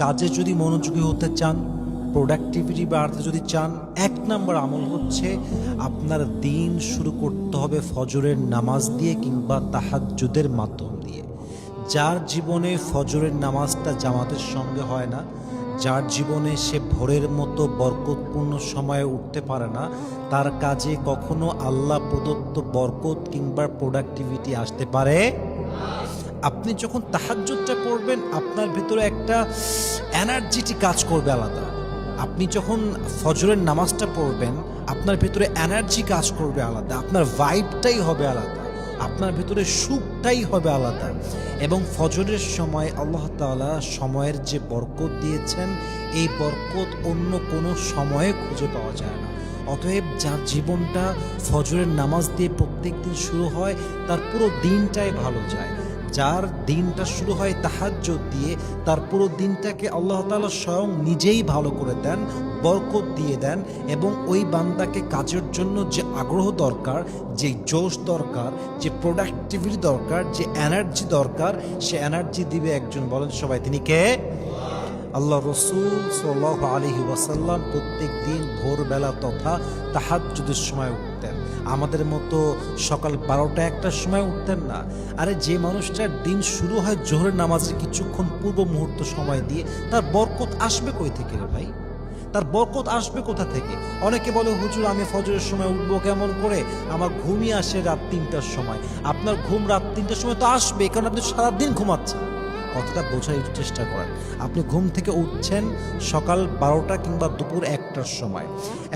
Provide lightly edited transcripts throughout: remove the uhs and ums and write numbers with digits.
কাজে যদি মনোযোগী হতে চান, প্রোডাক্টিভিটি বাড়াতে যদি চান, 1 নম্বর আমল হচ্ছে আপনার দিন শুরু করতে হবে ফজরের নামাজ দিয়ে কিংবা তাহাজ্জুদের মাধ্যম দিয়ে। যার জীবনে ফজরের নামাজটা জামাতের সঙ্গে হয় না, যার জীবনে সে ভোরের মতো বরকতপূর্ণ সময়ে উঠতে পারে না, তার কাজে কখনো আল্লাহ প্রদত্ত বরকত কিংবা প্রোডাক্টিভিটি আসতে পারে। আপনি যখন তাহাজ্জুদটা পড়বেন, আপনার ভিতরে একটা এনার্জিটি কাজ করবে আলাদা। আপনি যখন ফজরের নামাজটা পড়বেন, আপনার ভিতরে এনার্জি কাজ করবে আলাদা, আপনার ভাইবটাই হবে আলাদা, আপনার ভিতরে সুখটাই হবে আলাদা। এবং ফজরের সময় আল্লাহ তাআলা সময়ের যে বরকত দিয়েছেন, এই বরকত অন্য কোনো সময়ে খুঁজে পাওয়া যায় না। অতএব যার জীবনটা ফজরের নামাজ দিয়ে প্রত্যেক দিন শুরু হয়, তার পুরো দিনটাই ভালো যায়। যার দিনটা শুরু হয় তাহাজ্জুদ দিয়ে, তার পুরো দিনটাকে আল্লাহ তাআলা স্বয়ং নিজেই ভালো করে দেন, বরকত দিয়ে দেন। এবং ওই বান্দাকে কাজের জন্য যে আগ্রহ দরকার, যে জোশ দরকার, যে প্রোডাক্টিভিটি দরকার, যে এনার্জি দরকার, সে এনার্জি দিবে একজন। বলেন সবাই, তিনি কে? আল্লাহ রসুল সাল্লাল্লাহু আলাইহি ওয়াসাল্লাম প্রত্যেক দিন ভোরবেলা তথা তাহাজ্জুদের সময় উঠতেন। আমাদের মতো সকাল 12টা-1টার সময় উঠতেন না। আরে যে মানুষটার দিন শুরু হয় জোহরের নামাজের কিছুক্ষণ পূর্ব মুহূর্ত সময় দিয়ে, তার বরকত আসবে কই থেকে রে ভাই? তার বরকত আসবে কোথা থেকে? অনেকে বলে, হুজুর আমি ফজরের সময় উঠবো কেমন করে? আমার ঘুমই আসে রাত 3টার সময়। আপনার ঘুম রাত 3টার সময় তো আসবে, কারণ আপনি সারাদিন ঘুমাচ্ছেন। কতটা বোঝার একটু চেষ্টা করেন। আপনি ঘুম থেকে উঠছেন সকাল 12টা কিংবা দুপুর 1টার সময়।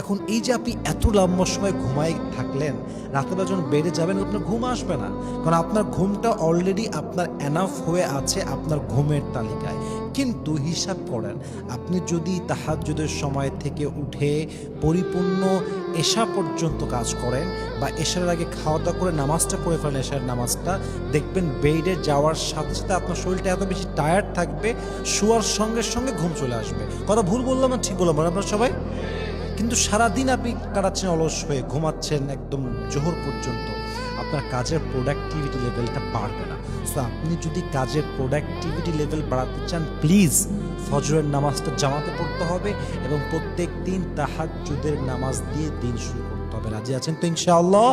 এখন এই যে আপনি এত লম্বা সময় ঘুমায় থাকলেন, রাতেবেলা যখন বেডে যাবেন, আপনার ঘুম আসবে না, কারণ আপনার ঘুমটা অলরেডি আপনার এনাফ হয়ে আছে আপনার ঘুমের তালিকায়। কিন্তু হিসাব করেন, আপনি যদি তাহাজ্জুদের সময় থেকে উঠে পরিপূর্ণ এশা পর্যন্ত কাজ করেন, বা এশার আগে খাওয়া দাওয়া করে নামাজটা পড়ে ফেলেন, এশার নামাজটা, দেখবেন বেডে যাওয়ার সাথে সাথে আপনার শরীরটা এত বেশি টায়ার্ড থাকবে, শোয়ার সঙ্গে সঙ্গে ঘুম চলে আসবে। কথা ভুল বললাম না ঠিক বললাম আপনারা সবাই? কিন্তু সারাদিন আপনি কাটাচ্ছেন অলস হয়ে, ঘুমাচ্ছেন একদম জোহর পর্যন্ত, আপনার কাজের প্রোডাক্টিভিটি লেভেলটা বাড়বে না। সো আপনি যদি কাজের প্রোডাক্টিভিটি লেভেল বাড়াতে চান, প্লিজ ফজরের নামাজটা জামাতে পড়তে হবে এবং প্রত্যেক দিন তাহাজ্জুদের নামাজ দিয়ে দিন শুরু করতে হবে। রাজি আছেন তো ইনশাআল্লাহ?